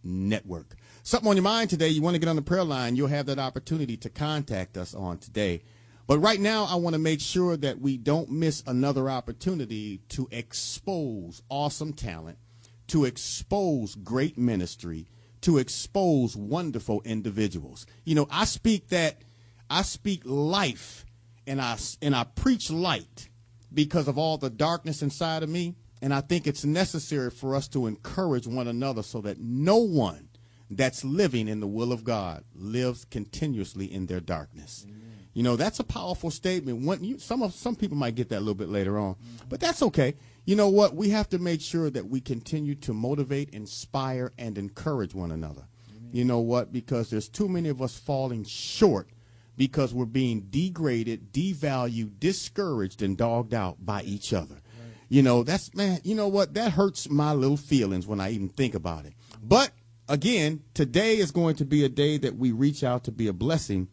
Network. Something on your mind today, you want to get on the prayer line, you'll have that opportunity to contact us on today. But right now, I want to make sure that we don't miss another opportunity to expose awesome talent, to expose great ministry, to expose wonderful individuals. You know, I speak life and I preach light because of all the darkness inside of me. And I think it's necessary for us to encourage one another so that no one that's living in the will of God lives continuously in their darkness. Amen. You know, that's a powerful statement. Some people might get that a little bit later on, but that's okay. You know what? We have to make sure that we continue to motivate, inspire, and encourage one another. Amen. You know what? Because there's too many of us falling short because we're being degraded, devalued, discouraged, and dogged out by each other. You know, you know what? That hurts my little feelings when I even think about it. But again, today is going to be a day that we reach out to be a blessing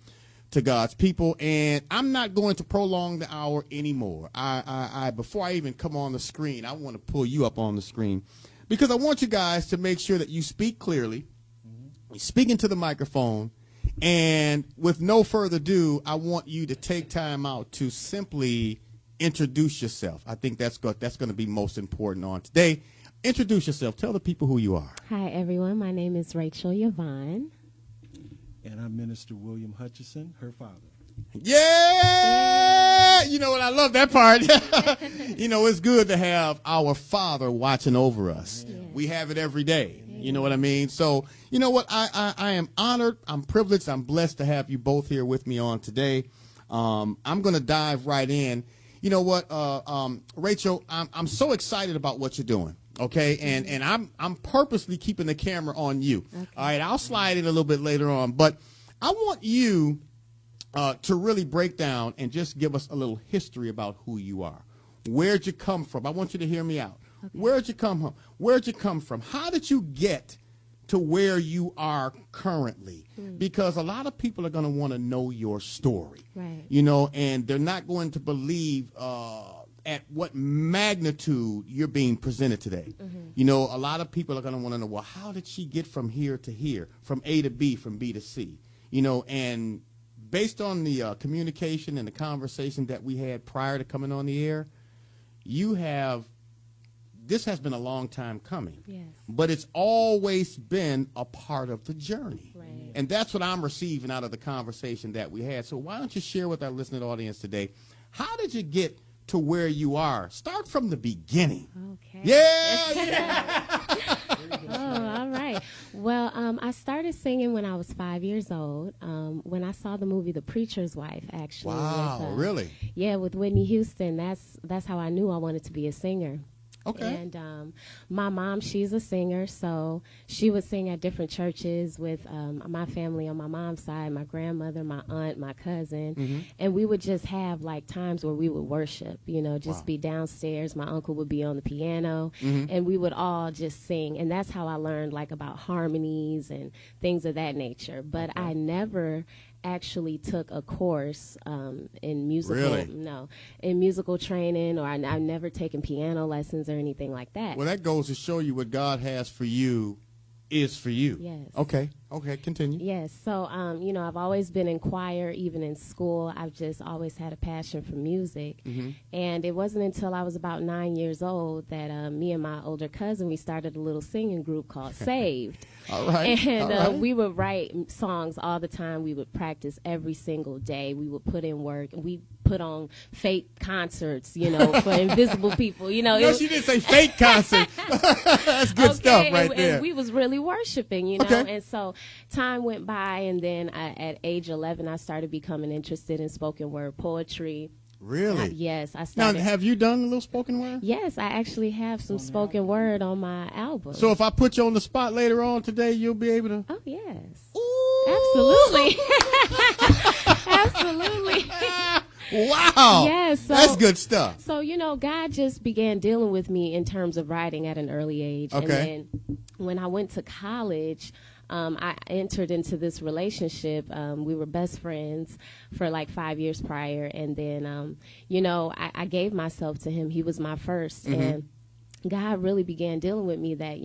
to God's people. And I'm not going to prolong the hour anymore. Before I even come on the screen, I want to pull you up on the screen because I want you guys to make sure that you speak clearly, you speak into the microphone. And with no further ado, I want you to take time out to simply introduce yourself. I think that's going to be most important on today. Introduce yourself. Tell the people who you are. Hi, everyone. My name is Rachel Yvonne. And I'm Minister William Hutchison, her father. Yeah! You know what? I love that part. You know, it's good to have our Father watching over us. Yeah. We have it every day. Yeah. You know what I mean? So, you know what? I am honored. I'm privileged. I'm blessed to have you both here with me on today. I'm going to dive right in. You know what, Rachel, I'm so excited about what you're doing, okay? And I'm purposely keeping the camera on you. Okay. All right, I'll slide in a little bit later on. But I want you to really break down and just give us a little history about who you are. Where'd you come from? I want you to hear me out. Okay. Where'd you come from? Where'd you come from? How did you get to where you are currently? Because a lot of people are going to want to know your story, right? You know, and they're not going to believe at what magnitude you're being presented today. You know, a lot of people are going to want to know, well, how did she get from here to here, from A to B, from B to C? You know, and based on the communication and the conversation that we had prior to coming on the air, this has been a long time coming, yes, but it's always been a part of the journey. Right. And that's what I'm receiving out of the conversation that we had. So why don't you share with our listening audience today, how did you get to where you are? Start from the beginning. Okay. Yeah. Oh, all right. Well, I started singing when I was 5 years old, when I saw the movie The Preacher's Wife, actually. Wow, really? Yeah, with Whitney Houston. That's how I knew I wanted to be a singer. Okay. And my mom, she's a singer, so she would sing at different churches with my family on my mom's side, my grandmother, my aunt, my cousin, and we would just have like times where we would worship, you know, just be downstairs. My uncle would be on the piano, and we would all just sing, and that's how I learned like about harmonies and things of that nature. But I never actually took a course in musical training, or I've never taken piano lessons or anything like that. Well, that goes to show you what God has for you is for you. Yes. Okay, continue. Yes, so, you know, I've always been in choir, even in school. I've just always had a passion for music. And it wasn't until I was about 9 years old that me and my older cousin, we started a little singing group called Saved. All right. And we would write songs all the time. We would practice every single day. We would put in work, and we put on fake concerts, you know, for invisible people. You know, no, she didn't say fake concert. That's good stuff right there. And we was really worshiping, you know. Okay. And so time went by, and then at age 11, I started becoming interested in spoken word poetry. Really? Yes, I started. Now, have you done a little spoken word? Yes, I actually have some spoken word on my album. So if I put you on the spot later on today, you'll be able to? Oh, yes. Ooh. Absolutely. Absolutely. Wow. Yes. So, that's good stuff. So, you know, God just began dealing with me in terms of writing at an early age. Okay. And then when I went to college, I entered into this relationship. We were best friends for like 5 years prior. And then, you know, I gave myself to him. He was my first. And God really began dealing with me that,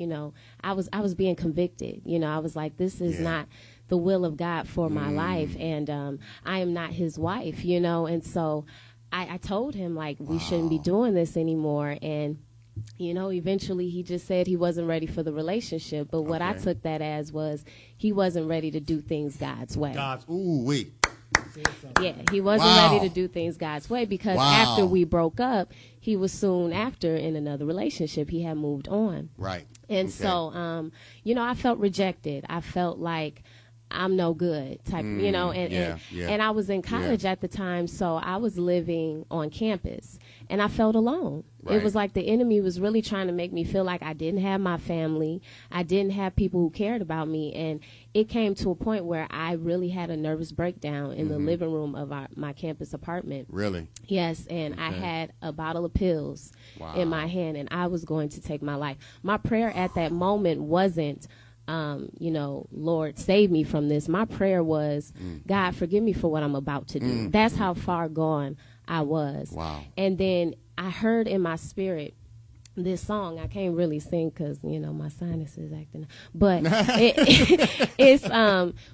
I was being convicted. I was like, this is not the will of God for my life, and I am not his wife, and so I told him, like, we shouldn't be doing this anymore, and eventually he just said he wasn't ready for the relationship, but what I took that as was he wasn't ready to do things God's way. Yeah, he wasn't ready to do things God's way, because after we broke up, he was soon after in another relationship. He had moved on. Right. And so, I felt rejected. I felt like I'm no good type, and I was in college at the time, so I was living on campus, and I felt alone. Right. It was like the enemy was really trying to make me feel like I didn't have my family, I didn't have people who cared about me, and it came to a point where I really had a nervous breakdown in the living room of my campus apartment. Really? Yes, and I had a bottle of pills in my hand, and I was going to take my life. My prayer at that moment wasn't, Lord, save me from this. My prayer was, God, forgive me for what I'm about to do. That's how far gone I was. Wow. And then I heard in my spirit this song. I can't really sing because, my sinus is acting. But it's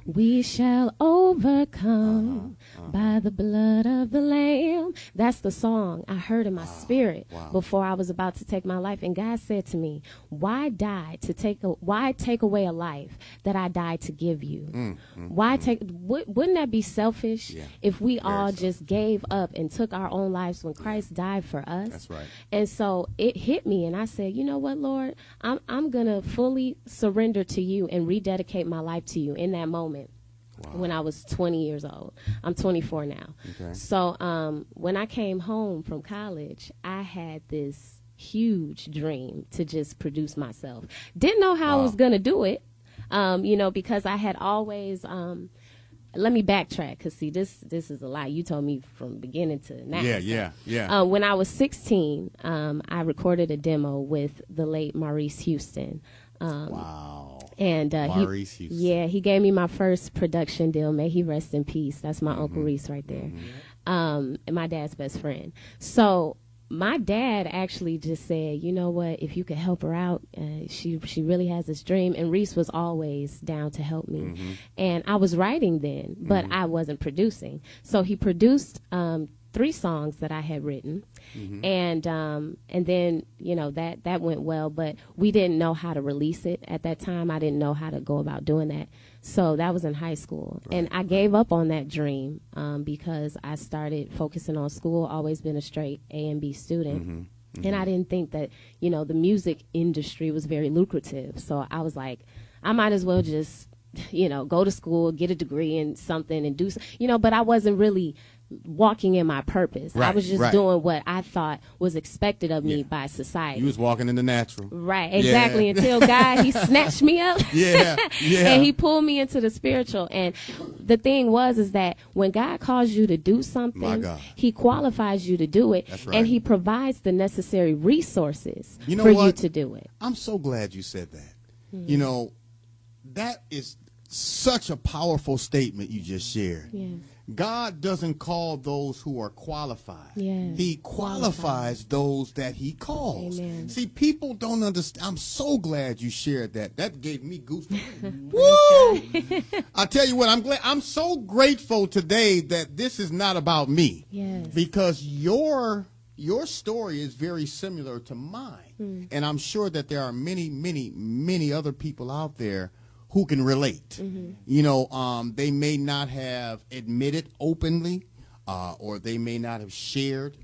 we shall overcome by the blood of the Lamb. That's the song I heard in my spirit before I was about to take my life. And God said to me, why take away a life that I died to give you? Wouldn't that be selfish if we all just gave up and took our own lives when Christ died for us? That's right. And so it hit me. And I said, you know what, Lord, I'm going to fully surrender to you and rededicate my life to you in that moment. When I was 20 years old. I'm 24 now. Okay. So when I came home from college, I had this huge dream to just produce myself. Didn't know how I was going to do it, because I had always... let me backtrack, because, see, this is a lie. You told me from beginning to now. Yeah. When I was 16, I recorded a demo with the late Maurice Houston. And Maurice Houston. Yeah, he gave me my first production deal. May he rest in peace. That's my Uncle Reese right there. And my dad's best friend. So my dad actually just said, you know what, if you could help her out, she really has this dream. And Reese was always down to help me. And I was writing then, but I wasn't producing. So he produced 3 songs that I had written. And then, that went well, but we didn't know how to release it at that time. I didn't know how to go about doing that. So that was in high school. Right. And I gave up on that dream because I started focusing on school, always been a straight A and B student. And I didn't think that, the music industry was very lucrative. So I was like, I might as well just, go to school, get a degree in something and do, but I wasn't really walking in my purpose. I was just doing what I thought was expected of me by society. You was walking in the natural. Right, exactly. Until God, he snatched me up. And he pulled me into the spiritual. And the thing is that when God calls you to do something, he qualifies you to do it. That's right. And he provides the necessary resources you to do it. I'm so glad you said that. That is such a powerful statement you just shared. Yes. God doesn't call those who are qualified. Yes. He qualifies those that he calls. Amen. See, people don't understand. I'm so glad you shared that. That gave me goosebumps. Woo! I tell you what, I'm so grateful today that this is not about me. Yes. Because your story is very similar to mine. And I'm sure that there are many, many, many other people out there who can relate. They may not have admitted openly, or they may not have shared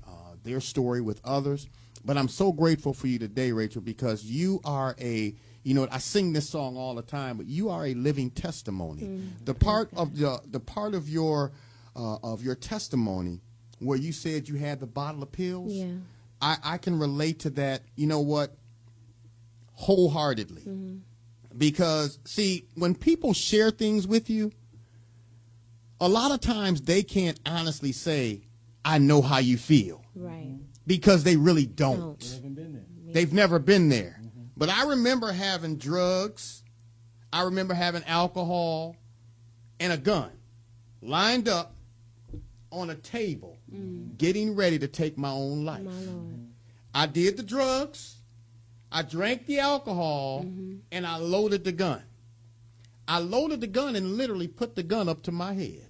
their story with others. But I'm so grateful for you today, Rachel, because you are I sing this song all the time, but you are a living testimony. The part of your testimony where you said you had the bottle of pills, I can relate to that. You know what? Wholeheartedly. Because, see, when people share things with you, a lot of times they can't honestly say, I know how you feel. Right. Because they really don't. They haven't been there. They've never been there. But I remember having drugs. I remember having alcohol and a gun lined up on a table, getting ready to take my own life. My Lord. I did the drugs. I drank the alcohol, and I loaded the gun. I loaded the gun and literally put the gun up to my head.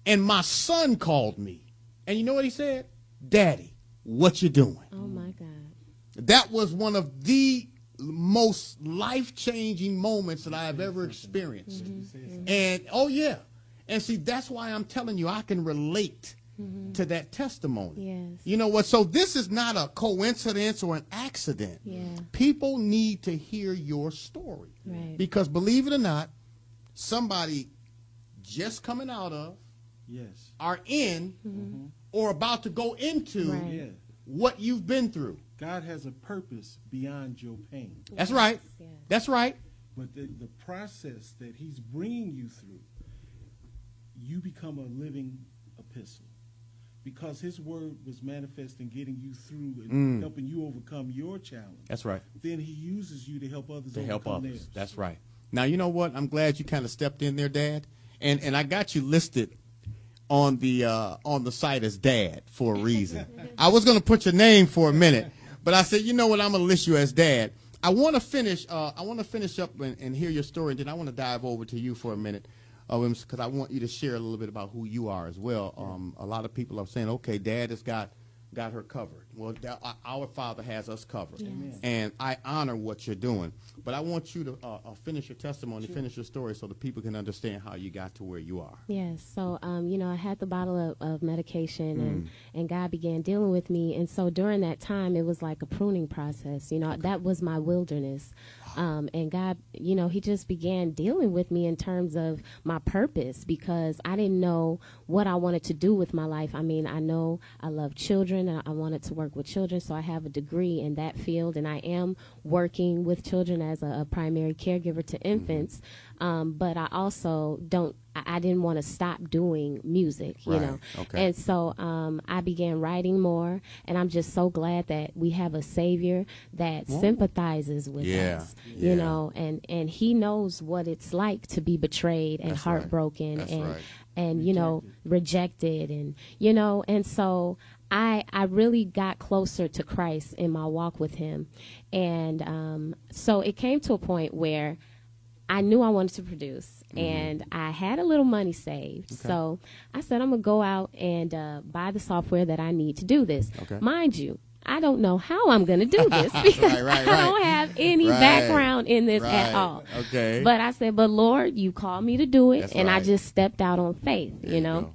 And my son called me. And you know what he said? Daddy, what you doing? Oh, my God. That was one of the most life-changing moments that I have ever experienced. And, oh, yeah. And see, that's why I'm telling you I can relate to that testimony. Yes. You know what? So this is not a coincidence or an accident. Yeah. People need to hear your story. Right. Because believe it or not, somebody just coming out of, are in, or about to go into what you've been through. God has a purpose beyond your pain. That's right. Yes. That's right. But the process that he's bringing you through, you become a living epistle. Because his word was manifest and getting you through and helping you overcome your challenge. That's right. Then he uses you to help others Theirs. That's right. Now, you know what? I'm glad you kind of stepped in there, Dad. And I got you listed on the site as Dad for a reason. I was going to put your name for a minute, but I said, you know what? I'm going to list you as Dad. I want to finish up and hear your story, and then I want to dive over to you for a minute. Because I want you to share a little bit about who you are as well. A lot of people are saying, okay, Dad has got her covered. Well, our Father has us covered. Yes. And I honor what you're doing. But I want you to finish your testimony, finish your story so the people can understand how you got to where you are. Yes. So, I had the bottle of medication, and God began dealing with me. And so during that time, it was like a pruning process. That was my wilderness. And God, he just began dealing with me in terms of my purpose, because I didn't know what I wanted to do with my life. I mean, I know I love children, and I wanted to work with children, so I have a degree in that field, and I am working with children as a primary caregiver to infants. But I also I didn't want to stop doing music, Okay. And so I began writing more, and I'm just so glad that we have a Savior that sympathizes with us, and he knows what it's like to be betrayed and heartbroken and rejected, and and so I really got closer to Christ in my walk with him. And so it came to a point where I knew I wanted to produce, and I had a little money saved. Okay. So I said, I'm going to go out and buy the software that I need to do this. Okay. Mind you, I don't know how I'm going to do this because I don't have any background in this at all. Okay. But I said, but Lord, you called me to do it, and I just stepped out on faith, you know.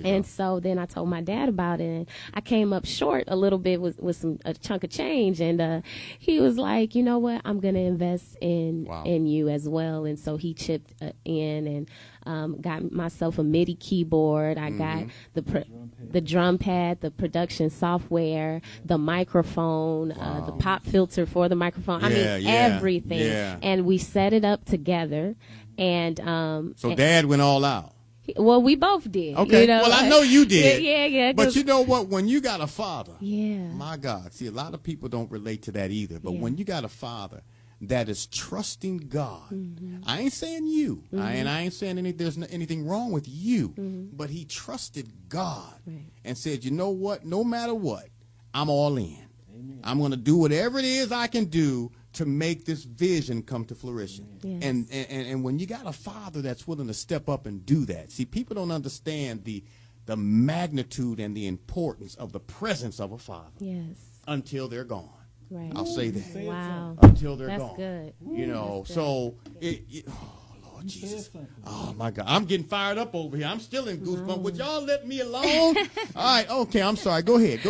And so then I told my dad about it, and I came up short a little bit with a chunk of change, and he was like, you know what, I'm going to invest in you as well. And so he chipped in and got myself a MIDI keyboard. I got the drum pad, the production software, the microphone, the pop filter for the microphone. Everything. Yeah. And we set it up together. And so Dad went all out. Well, we both did. Okay. Well, I know you did. Yeah. But you know what? When you got a father, my God, see, a lot of people don't relate to that either. But when you got a father that is trusting God, I ain't saying you, and I ain't saying there's anything wrong with you, but he trusted God and said, you know what? No matter what, I'm all in. Amen. I'm going to do whatever it is I can do to make this vision come to fruition. Yes. And when you got a father that's willing to step up and do that, see, people don't understand the magnitude and the importance of the presence of a father until they're gone. Right. I'll say that. Wow. Until they're gone. That's good. You know, so oh, Jesus. Oh, my God. I'm getting fired up over here. I'm still in goosebumps. Would y'all let me alone? All right. Okay. I'm sorry. Go ahead.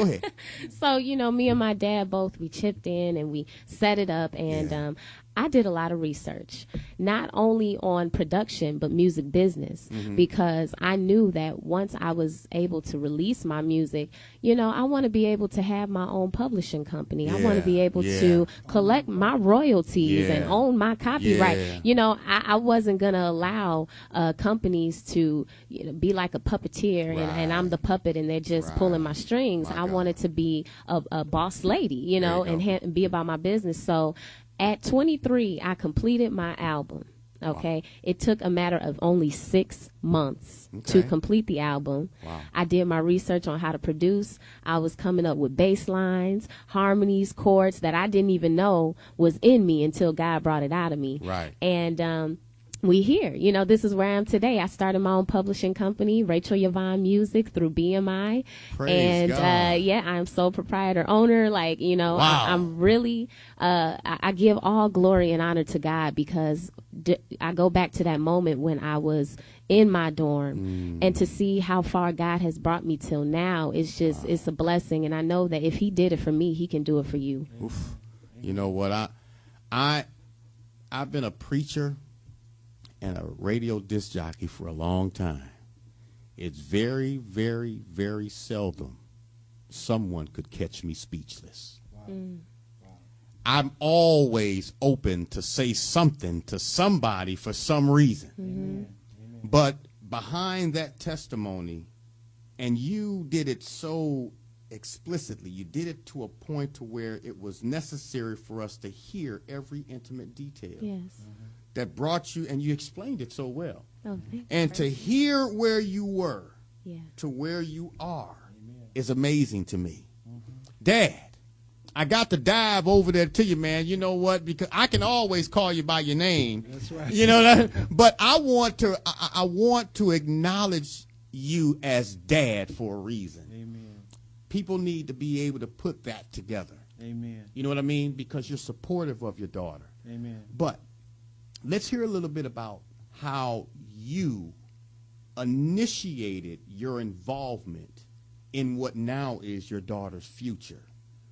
So, me and my dad we chipped in and we set it up. And I did a lot of research, not only on production, but music business, because I knew that once I was able to release my music, I want to be able to have my own publishing company. Yeah. I want to be able to collect my royalties and own my copyright. Yeah. I wasn't going to allow companies to be like a puppeteer and I'm the puppet and they're just pulling my strings. I wanted to be a boss lady, and be about my business. So at 23, I completed my album. Okay. Wow. It took a matter of only 6 months to complete the album. Wow. I did my research on how to produce. I was coming up with bass lines, harmonies, chords that I didn't even know was in me until God brought it out of me. Right. And, we here, this is where I am today. I started my own publishing company, Rachel Yvonne Music, through BMI. Praise God. Yeah, I'm sole proprietor owner. Like, Wow. I'm really, I give all glory and honor to God, because I go back to that moment when I was in my dorm, and to see how far God has brought me till now, it's just, it's a blessing. And I know that if he did it for me, he can do it for you. Oof. You know what? I've been a preacher and a radio disc jockey for a long time. It's very, very, very seldom someone could catch me speechless. Wow. Wow. I'm always open to say something to somebody for some reason. Amen. But behind that testimony, and you did it so explicitly, you did it to a point to where it was necessary for us to hear every intimate detail. Yes. That brought you, and you explained it so well. Oh, thank And to hear where you were Yeah. to where you are is amazing to me. Dad, I got to dive over there to you, man. You know what? Because I can always call you by your name. That's right. You know that? But I want to acknowledge you as dad for a reason. Amen. People need to be able to put that together. Amen. You know what I mean? Because you're supportive of your daughter. Amen. But let's hear a little bit about how you initiated your involvement in what now is your daughter's future.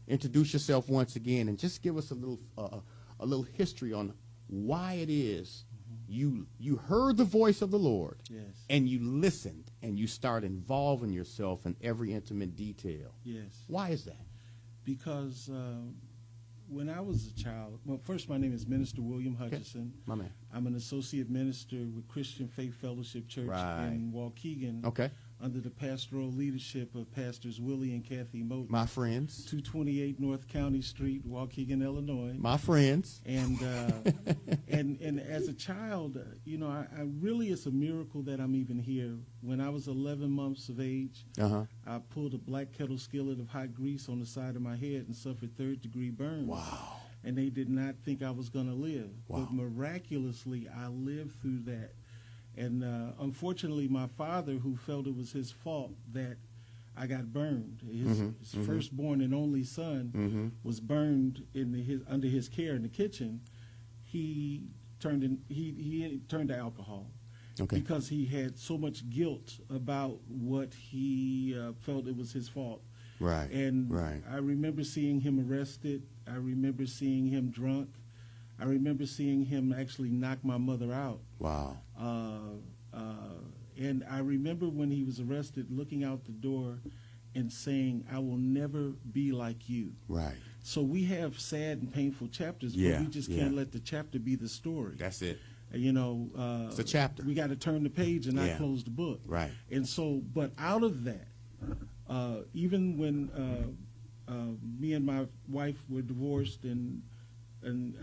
Introduce yourself once again, and just give us a little history on why it is you heard the voice of the Lord, Yes. and you listened, and you start involving yourself in every intimate detail. Yes. Why is that? Because when I was a child, well, first, my name is Minister William Hutchison. My man. I'm an associate minister with Christian Faith Fellowship Church in Waukegan, Okay. under the pastoral leadership of Pastors Willie and Kathy Moten. My friends. 228 North County Street, Waukegan, Illinois. My friends. And and as a child, I really, it's a miracle that I'm even here. When I was 11 months of age, I pulled a black kettle skillet of hot grease on the side of my head and suffered third-degree burns. Wow. And they did not think I was going to live. Wow. But miraculously, I lived through that. And unfortunately, my father, who felt it was his fault that I got burned, his firstborn and only son was burned under his care in the kitchen. He turned to alcohol, because he had so much guilt about what he felt it was his fault. Right. And right. I remember seeing him arrested. I remember seeing him drunk. I remember seeing him actually knock my mother out. Wow. And I remember when he was arrested, looking out the door and saying, "I will never be like you." Right. So we have sad and painful chapters, but we just can't let the chapter be the story. That's it. It's a chapter. We got to turn the page and not close the book. Right. And so, but out of that, even when me and my wife were divorced and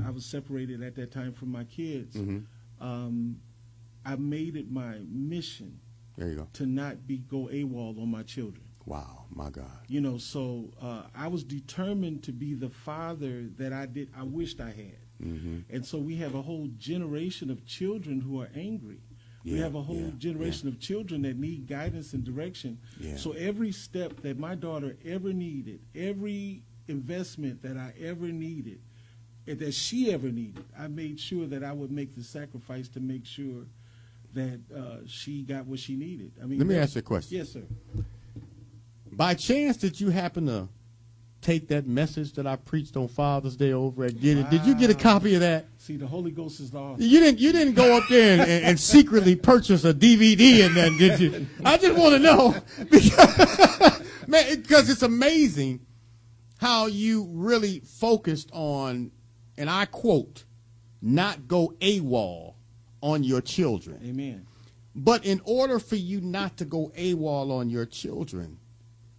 I was separated at that time from my kids, I made it my mission There you go. to not go AWOL on my children. Wow, my God. So I was determined to be the father that I wished I had. And so we have a whole generation of children who are angry. We have a whole generation of children that need guidance and direction. So every step that my daughter ever needed, every investment that I ever needed, that she ever needed, I made sure that I would make the sacrifice to make sure that she got what she needed. I mean, let me ask you a question. Yes, sir. By chance, did you happen to take that message that I preached on Father's Day over at Get It? Did you get a copy of that? See, the Holy Ghost is the author. You didn't go up there and secretly purchase a DVD and then, did you? I just want to know because it's amazing how you really focused on, and I quote, not go AWOL on your children. Amen. But in order for you not to go AWOL on your children,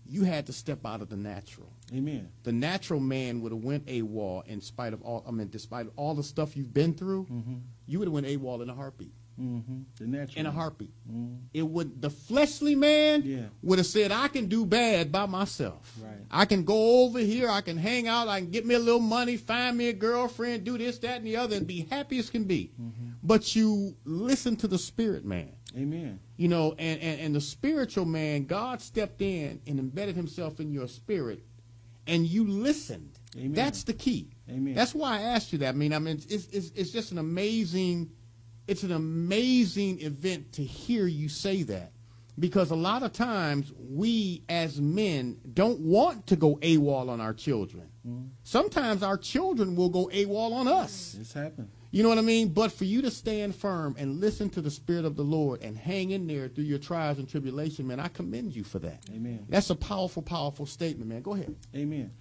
you had to step out of the natural. Amen. The natural man would have went AWOL despite all the stuff you've been through. you would have went AWOL in a heartbeat. Mm-hmm. The natural. In a heartbeat. Mm-hmm. It would, the fleshly man would have said, I can do bad by myself. Right. I can go over here, I can hang out, I can get me a little money, find me a girlfriend, do this, that, and the other, and be happy as can be. Mm-hmm. But you listen to the spirit man. Amen. You know, and the spiritual man, God stepped in and embedded himself in your spirit, and you listened. Amen. That's the key. Amen. That's why I asked you that. I mean, it's just an amazing, it's an amazing event to hear you say that, because a lot of times we as men don't want to go AWOL on our children. Mm-hmm. Sometimes our children will go AWOL on us. It's happened. You know what I mean? But for you to stand firm and listen to the Spirit of the Lord and hang in there through your trials and tribulation, man, I commend you for that. Amen. That's a powerful, powerful statement, man. Go ahead. Amen.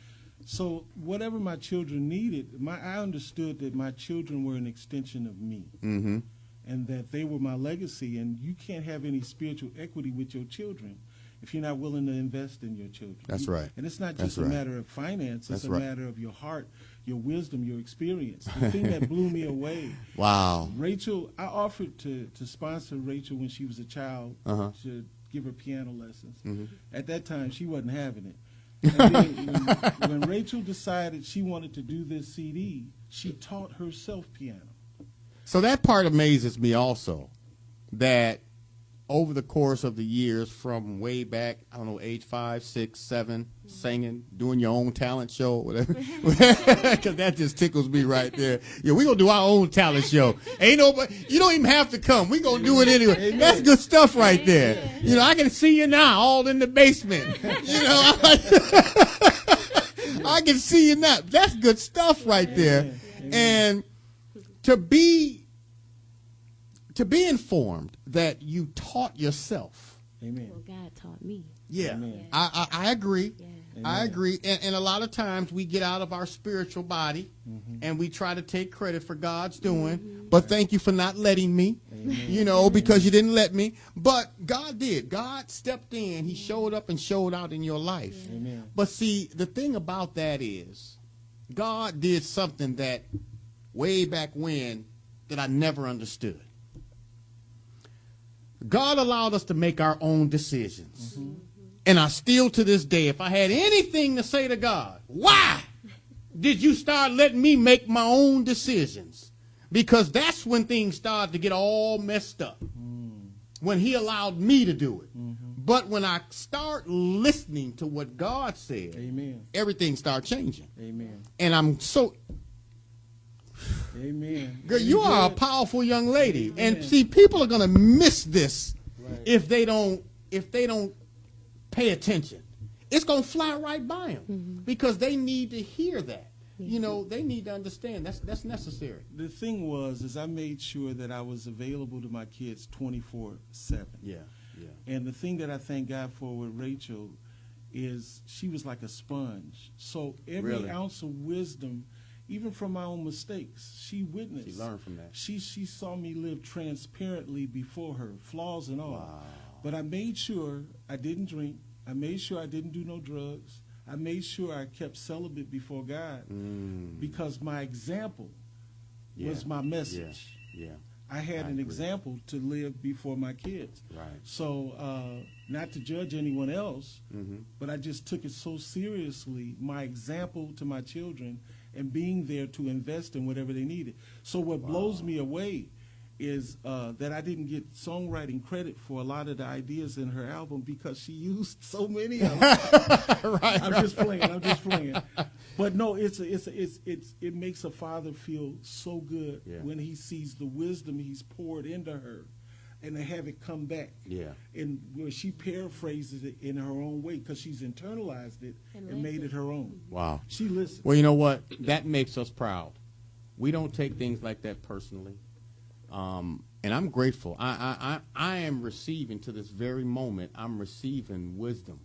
So whatever my children needed, I understood that my children were an extension of me. Mm-hmm. And that they were my legacy, and you can't have any spiritual equity with your children if you're not willing to invest in your children. That's right. And it's not just a matter of finance, it's a matter of your heart, your wisdom, your experience. The thing that blew me away. Wow. Rachel, I offered to sponsor Rachel when she was a child, to give her piano lessons. Mm-hmm. At that time, she wasn't having it. And then when Rachel decided she wanted to do this CD, she taught herself piano. So that part amazes me also, that over the course of the years from way back, I don't know, age 5, 6, 7, singing, doing your own talent show, whatever, because that just tickles me right there. Yeah, we're going to do our own talent show. Ain't nobody, you don't even have to come. We're going to do it anyway. Amen. That's good stuff right there. Amen. You know, I can see you now, all in the basement. You know, I can see you now. That's good stuff right there. Amen. And to be informed that you taught yourself. Amen. Well, God taught me. Yeah. Amen. I agree. Yeah. I agree. And a lot of times we get out of our spiritual body and we try to take credit for God's doing. But thank you for not letting me, you know, because you didn't let me. But God did. God stepped in. He showed up and showed out in your life. Amen. But see, the thing about that is God did something that way back when that I never understood. God allowed us to make our own decisions. Mm-hmm. And I still to this day, if I had anything to say to God, why did you start letting me make my own decisions? Because that's when things started to get all messed up. When he allowed me to do it. But when I start listening to what God said, Amen. Everything started changing. Amen. And I'm so... Amen. Girl, you are a powerful young lady. Amen. And see, people are going to miss this right. if they don't pay attention. It's going to fly right by them because they need to hear that. You know, they need to understand that's necessary. The thing is I made sure that I was available to my kids 24/7. Yeah. And the thing that I thank God for with Rachel is she was like a sponge. So every ounce of wisdom, even from my own mistakes, she witnessed. She learned from that. She saw me live transparently before her, flaws and all. Wow. But I made sure I didn't drink. I made sure I didn't do no drugs. I made sure I kept celibate before God because my example was my message. Yeah. I had an example to live before my kids. Right. So not to judge anyone else, but I just took it so seriously, my example to my children and being there to invest in whatever they needed. So what blows me away is that I didn't get songwriting credit for a lot of the ideas in her album because she used so many of them. I'm just playing. But no, it makes a father feel so good when he sees the wisdom he's poured into her, and to have it come back. Yeah. And where she paraphrases it in her own way because she's internalized it and made it her own. Wow. She listens. Well, you know what? That makes us proud. We don't take things like that personally. And I'm grateful. I am receiving to this very moment. I'm receiving wisdom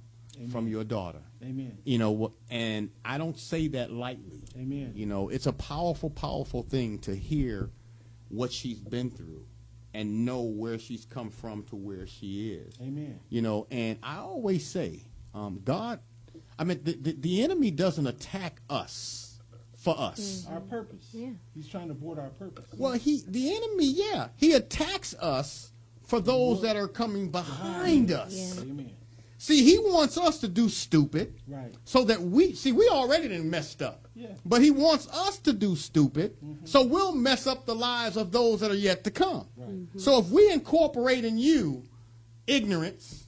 from your daughter. Amen. You know, and I don't say that lightly. Amen. You know, it's a powerful, powerful thing to hear what she's been through and know where she's come from to where she is. Amen. You know, and I always say, God, I mean, the enemy doesn't attack us for us. Our purpose. Yeah. He's trying to abort our purpose. Well, the enemy, he attacks us for those that are coming behind us. Yeah. Amen. See, he wants us to do stupid, Right. so that we already done messed up. Yeah. But he wants us to do stupid, so we'll mess up the lives of those that are yet to come. Right. So if we incorporate in you ignorance,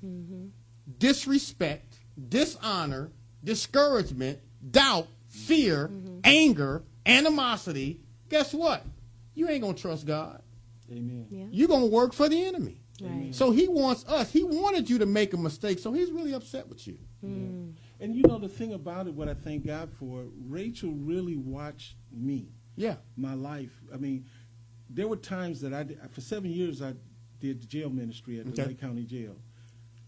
disrespect, dishonor, discouragement, doubt, fear, anger, animosity, guess what? You ain't going to trust God. Amen. Yeah. You're going to work for the enemy. Right. So he wants us. He wanted you to make a mistake, so he's really upset with you. And you know the thing about it, what I thank God for, Rachel really watched me, Yeah. my life. I mean, there were times that for 7 years, I did the jail ministry at the Lake County Jail.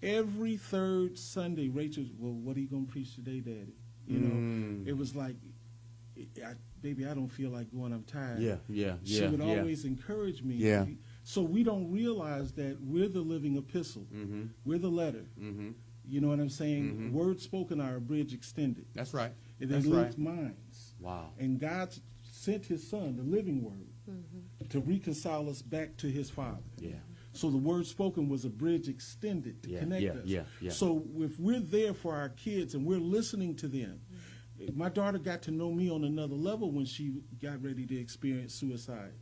Every third Sunday, Rachel's, well, what are you going to preach today, Daddy? You know, it was like, baby, I don't feel like going, I'm tired. She would always encourage me. Yeah. So we don't realize that we're the living epistle. We're the letter. You know what I'm saying? Words spoken are a bridge extended. That's right. And they lift minds. Wow. And God sent his son, the living word, to reconcile us back to his Father. Yeah. So the word spoken was a bridge extended to connect us. Yeah. So if we're there for our kids and we're listening to them, my daughter got to know me on another level when she got ready to experience suicide,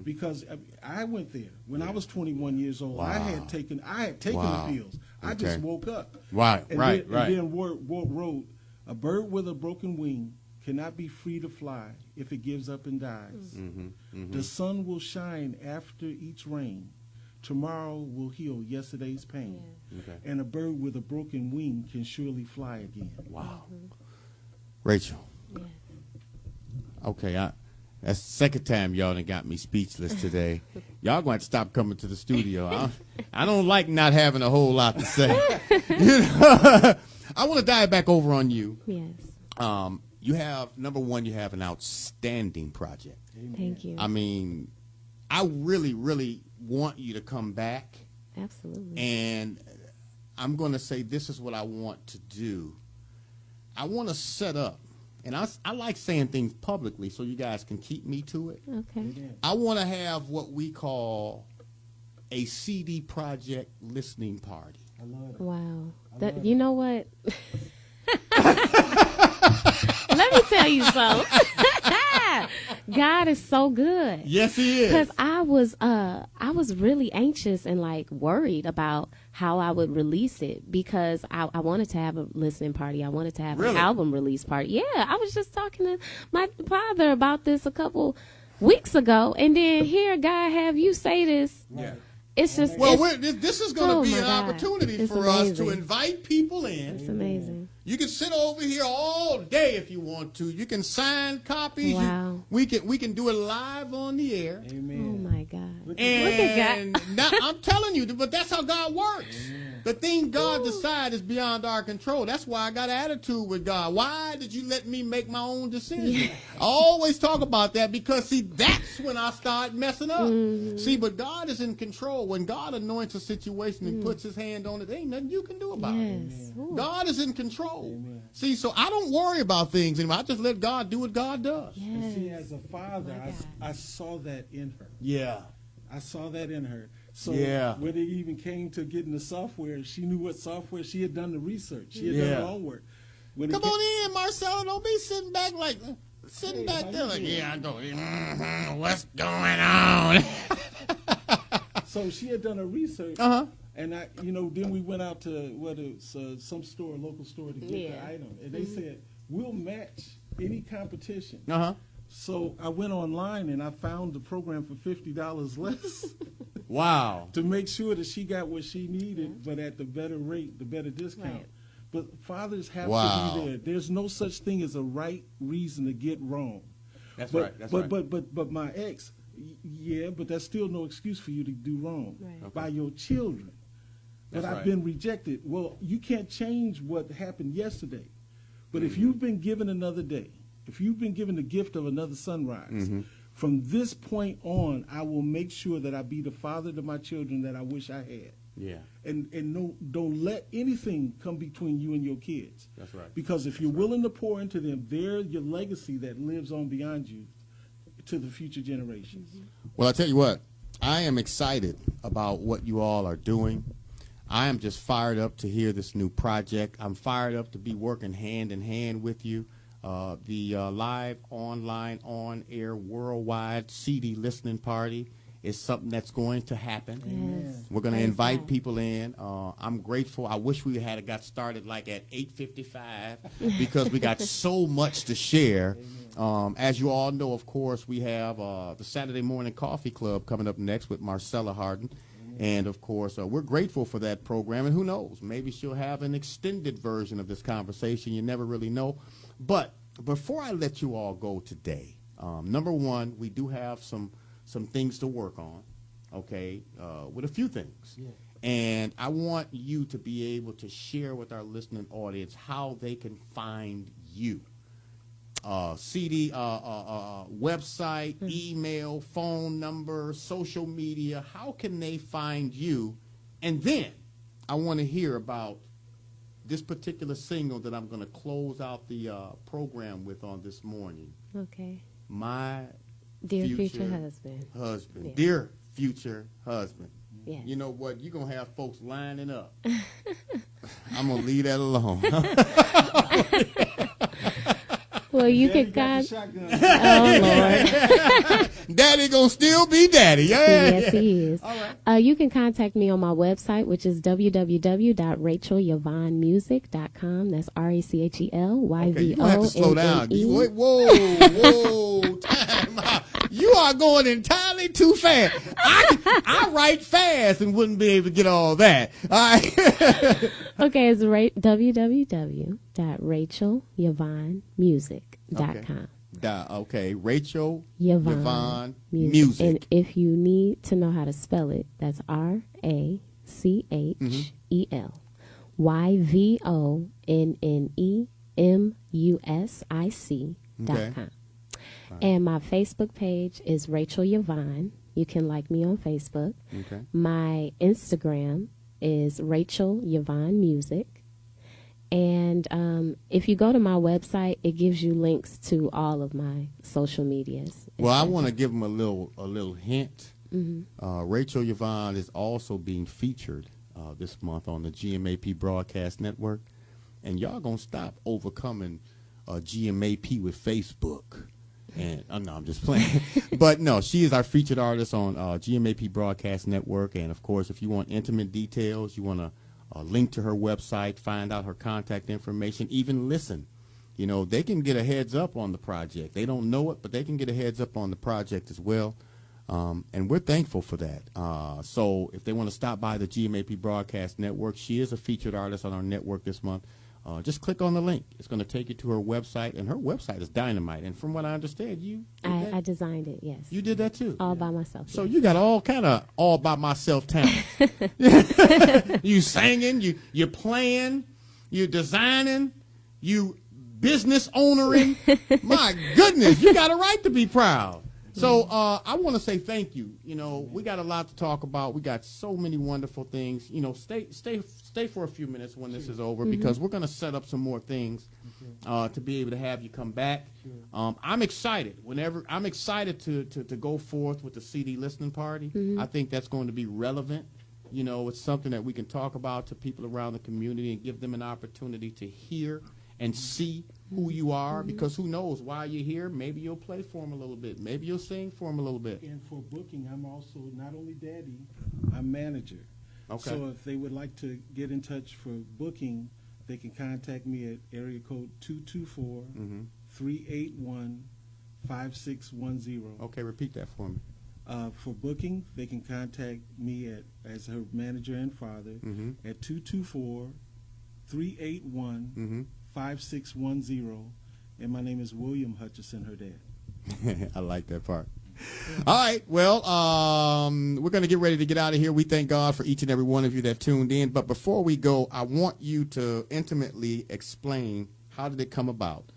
because I went there when I was 21 years old. Wow. I had taken the pills. I just woke up. Right. And then wrote, a bird with a broken wing cannot be free to fly if it gives up and dies. The sun will shine after each rain. Tomorrow will heal yesterday's pain. And a bird with a broken wing can surely fly again. Wow. Rachel. Yeah. Okay, that's the second time y'all done got me speechless today. Y'all going to stop coming to the studio. I don't like not having a whole lot to say. I want to dive back over on you. Yes. You have, number one, you have an outstanding project. Thank you. I mean, I really, really want you to come back. Absolutely. And I'm going to say this is what I want to do. I want to set up, and I like saying things publicly so you guys can keep me to it. Okay. I want to have what we call a CD project listening party. I love it. Wow. You know what? Let me tell you something. God is so good. Yes, he is. Because I was really anxious and like worried about how I would release it, because I wanted to have a listening party. I wanted to have an album release party. Yeah, I was just talking to my father about this a couple weeks ago, and then here God have you say this. Yeah. It's just this is going to be an God. opportunity It's for amazing. us to invite people in. It's amazing. You can sit over here all day if you want to. You can sign copies. Wow. We can do it live on the air. Amen. Oh my God. Look And now, I'm telling you, but that's how God works. The thing God decides is beyond our control. That's why I got an attitude with God. Why did you let me make my own decision? I always talk about that because, see, that's when I start messing up. See, but God is in control. When God anoints a situation and puts his hand on it, there ain't nothing you can do about it. God is in control. Amen. See, so I don't worry about things anymore. I just let God do what God does. And see, as a father, I saw that in her. Yeah. I saw that in her. So Yeah. when it even came to getting the software, she knew what software. She had done the research. She had done her homework. Come on in, Marcella. Don't be sitting back like back there like, yeah, I go, what's going on? So she had done her research. And then we went out to some store, local store, to get the item, and they said we'll match any competition. So I went online and I found the program for $50 less. Wow. To make sure that she got what she needed, but at the better rate, the better discount. Right. But fathers have to be there. There's no such thing as a right reason to get wrong. That's right. But my ex, but that's still no excuse for you to do wrong by your children. But I've been rejected. Well, you can't change what happened yesterday. But if you've been given another day, if you've been given the gift of another sunrise, from this point on, I will make sure that I be the father to my children that I wish I had. Yeah. And don't let anything come between you and your kids. That's right. Because if you're willing to pour into them, they're your legacy that lives on beyond you to the future generations. Well, I tell you what, I am excited about what you all are doing. I am just fired up to hear this new project. I'm fired up to be working hand in hand with you. The live, online, on-air, worldwide CD listening party is something that's going to happen. Yes. We're going to invite people in. I'm grateful. I wish we had got started like at 8:55 because we got so much to share. As you all know, of course, we have the Saturday Morning Coffee Club coming up next with Marcella Hardin. And, of course, we're grateful for that program. And who knows, maybe she'll have an extended version of this conversation. You never really know. But before I let you all go today, number one, we do have some things to work on, okay, with a few things. Yeah. And I want you to be able to share with our listening audience how they can find you. CD, website, email, phone number, social media. How can they find you? And then I want to hear about this particular single that I'm going to close out the program with on this morning. Okay. My Dear future husband. Husband. Yeah. Dear future husband. Yes. You know what? You're going to have folks lining up. I'm going to leave that alone. Well, you can oh, Lord. Daddy gonna still be daddy. Yeah. Yes, he is. All right. You can contact me on my website, which is www.rachelyvonnemusic.com. That's RACHELYVONNE. Okay, you have to slow down. Whoa, time out. You are going entirely too fast. I write fast and wouldn't be able to get all that. All right. Okay, it's www.rachelyvonnemusic.com. Okay, Rachel Yvonne Music. And if you need to know how to spell it, that's RACHELYVONNEMUSIC.com. And my Facebook page is Rachel Yvonne. You can like me on Facebook. Okay. My Instagram is Rachel Yvonne Music. And if you go to my website, it gives you links to all of my social medias. Well, I want to give them a little hint. Rachel Yvonne is also being featured this month on the GMAP Broadcast Network. And y'all going to stop overcoming GMAP with Facebook. And no, I'm just playing. But no, she is our featured artist on GMAP Broadcast Network. And, of course, if you want intimate details, you want to link to her website, find out her contact information, even listen. You know, they can get a heads up on the project. They don't know it, but they can get a heads up on the project as well. And we're thankful for that. So if they want to stop by the GMAP Broadcast Network, she is a featured artist on our network this month. Just click on the link. It's going to take you to her website, and her website is dynamite. And from what I understand, I designed it, yes. You did that too? All by myself. So yes. you got all kind of all by myself talent. You singing, you playing, you designing, you business ownering. My goodness, you got a right to be proud. So I want to say thank you. You know, we got a lot to talk about. We got so many wonderful things. You know, stay for a few minutes when this is over because we're going to set up some more things to be able to have you come back. I'm excited. I'm excited to go forth with the CD listening party. I think that's going to be relevant. You know, it's something that we can talk about to people around the community and give them an opportunity to hear and see who you are, because who knows, while you're here, maybe you'll play for them a little bit. Maybe you'll sing for them a little bit. And for booking, I'm also not only daddy, I'm manager. Okay. So if they would like to get in touch for booking, they can contact me at area code 224-381-5610. Okay, repeat that for me. For booking, they can contact me as her manager and father at 224-381-5610. And my name is William Hutchison, her dad. I like that part. All right, well, we're going to get ready to get out of here. We thank God for each and every one of you that tuned in. But before we go, I want you to intimately explain how did it come about.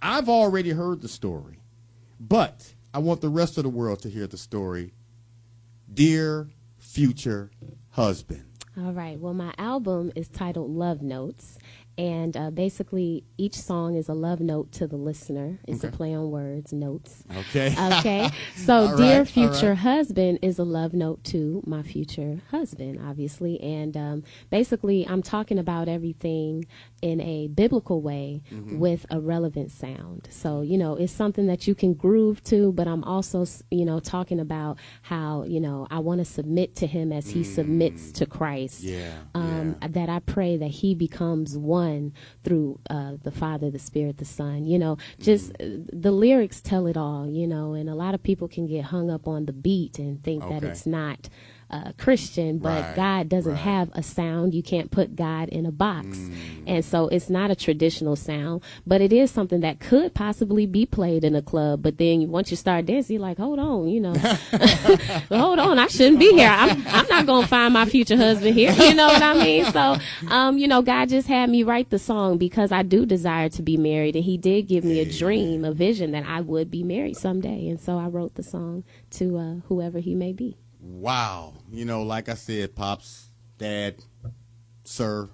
I've already heard the story, but I want the rest of the world to hear the story. Dear future husband. All right. Well, my album is titled Love Notes. And basically, each song is a love note to the listener. It's a play on words, notes. Okay. Okay. So, Dear Future Husband is a love note to my future husband, obviously. And basically, I'm talking about everything in a biblical way with a relevant sound. So, you know, it's something that you can groove to, but I'm also, you know, talking about how, you know, I want to submit to him as he submits to Christ. That I pray that he becomes one through the Father, the Spirit, the Son. You know, just the lyrics tell it all, you know, and a lot of people can get hung up on the beat and think that it's not Christian, but God doesn't have a sound. You can't put God in a box. And so it's not a traditional sound, but it is something that could possibly be played in a club. But then once you start dancing, you're like, hold on, you know, hold on, I shouldn't be here. I'm not going to find my future husband here. You know what I mean? So, you know, God just had me write the song because I do desire to be married. And he did give me a dream, a vision that I would be married someday. And so I wrote the song to whoever he may be. Wow. You know, like I said, Pops, Dad, Sir,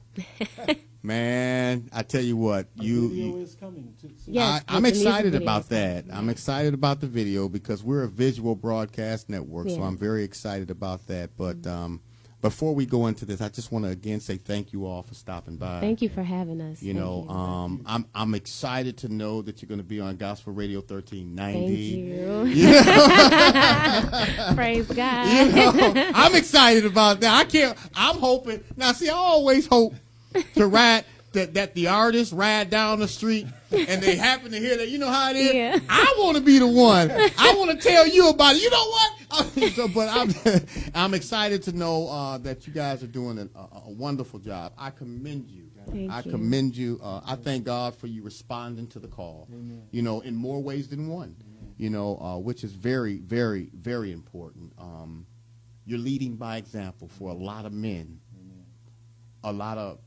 man, I tell you what, video is coming. Yes, I'm excited about that. I'm excited about the video because we're a visual broadcast network, so I'm very excited about that. But before we go into this, I just want to again say thank you all for stopping by. Thank you for having us. You know, I'm excited to know that you're going to be on Gospel Radio 1390. Thank you. Praise God. You know, I'm excited about that. I'm hoping. Now, see, I always hope to ride that the artists ride down the street and they happen to hear that. You know how it is? Yeah. I want to be the one. I want to tell you about it. You know what? But I'm excited to know that you guys are doing a wonderful job. I commend you. Thank you. Commend you. I thank God for you responding to the call. Amen. You know, in more ways than one. Amen. You know, which is very, very, very important. You're leading by example for a lot of men, a lot of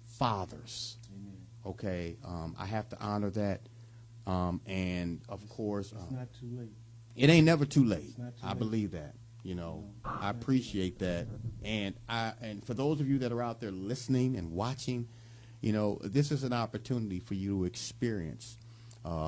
fathers. Amen. Okay, I have to honor that, and of course, it's not too late. It ain't never too late. Too I late. believe that. You know, I appreciate that, and for those of you that are out there listening and watching, you know, this is an opportunity for you to experience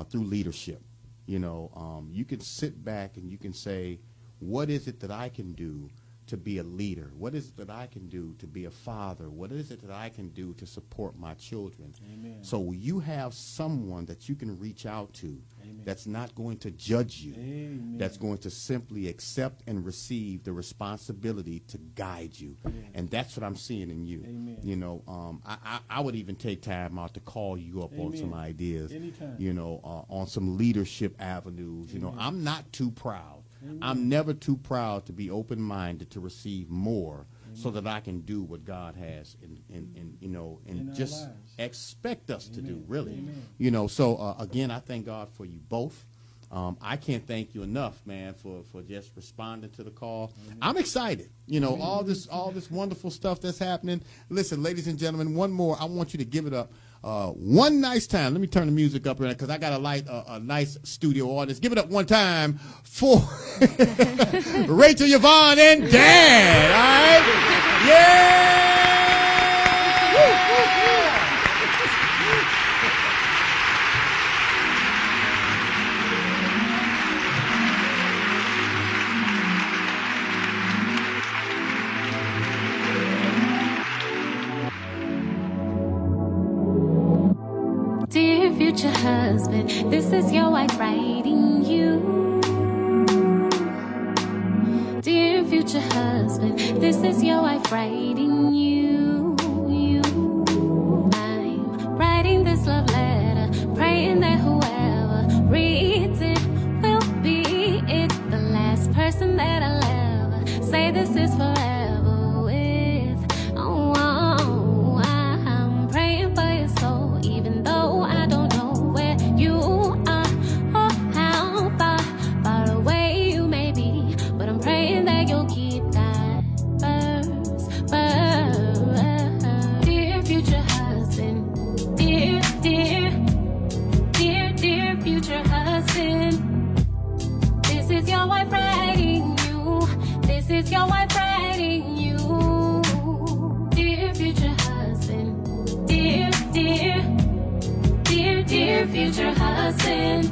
through leadership. You know, you can sit back and you can say, what is it that I can do to be a leader? What is it that I can do to be a father? What is it that I can do to support my children? Amen. So you have someone that you can reach out to. Amen. That's not going to judge you. Amen. That's going to simply accept and receive the responsibility to guide you. Amen. And that's what I'm seeing in you. Amen. You know, I would even take time out to call you up on some ideas. Anytime. You know, on some leadership avenues. You know, I'm not too proud. Amen. I'm never too proud to be open-minded to receive more, so that I can do what God has in you know, and just lives. Expect us to do, Amen. really. Amen. You know, so again, I thank God for you both. I can't thank you enough, man, for just responding to the call. Amen. I'm excited. You know, all this wonderful stuff that's happening. Listen, ladies and gentlemen, one more. I want you to give it up one nice time. Let me turn the music up here because I got a nice studio audience. Give it up one time for Rachel, Yvonne, and Dad. All right? Yeah! Dear future husband, this is your wife writing you. Dear future husband, this is your wife writing you. I'm writing this love letter, praying that whoever reads it will be it. The last person that I'll ever say this is forever with. Oh, I'm praying for your soul, even though I don't know where you are or how far away you may be. But I'm praying that you'll keep that first. Dear future husband, dear future husband, this is your wife writing you. This is your wife writing Dear future husband,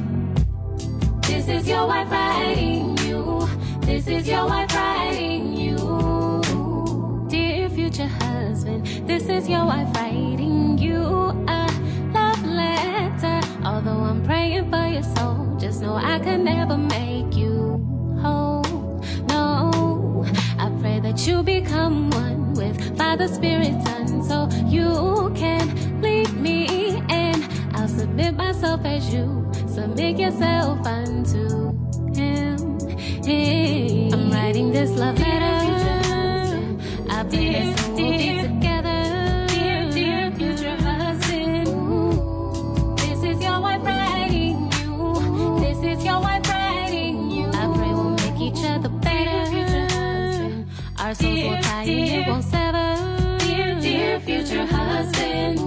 this is your wife writing you. This is your wife writing you. Dear future husband, this is your wife writing you a love letter. Although I'm praying for your soul, just know I could never make you whole. No, I pray that you become one with Father, Spirit, Son, so you can lead me, and I'll submit myself as you submit yourself unto Him. I'm writing this love letter. I pray that soon we'll be together. Dear future husband, this is your wife writing you. This is your wife writing you. I pray we'll make each other better. Future husband, our souls will tie and it won't sever. Dear future husband,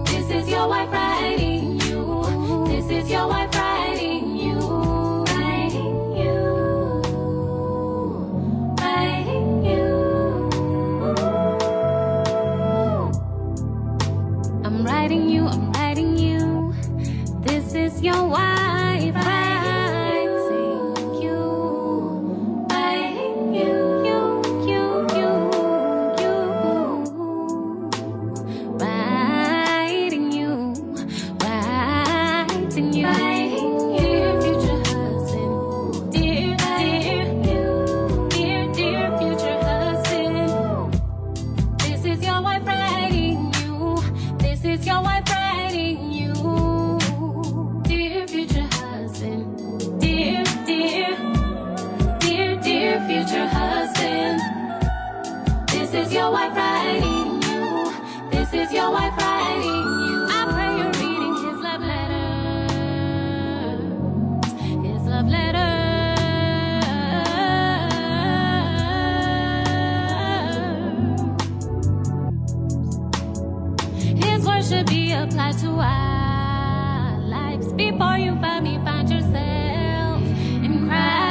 this is your wife writing you. This is your wife writing you. Writing you. Writing you. I'm writing you, I'm writing you. This is your wife writing you. Writing you. Writing you. Writing you. Dear future husband. Dear future husband. This is your wife writing you. This is your wife writing you. Dear future husband. Dear future husband. This is your wife writing you. This is your wife writing you. I pray you're reading his love letter. His love letter. His word should be applied to our lives. Before you find me, find yourself in Christ.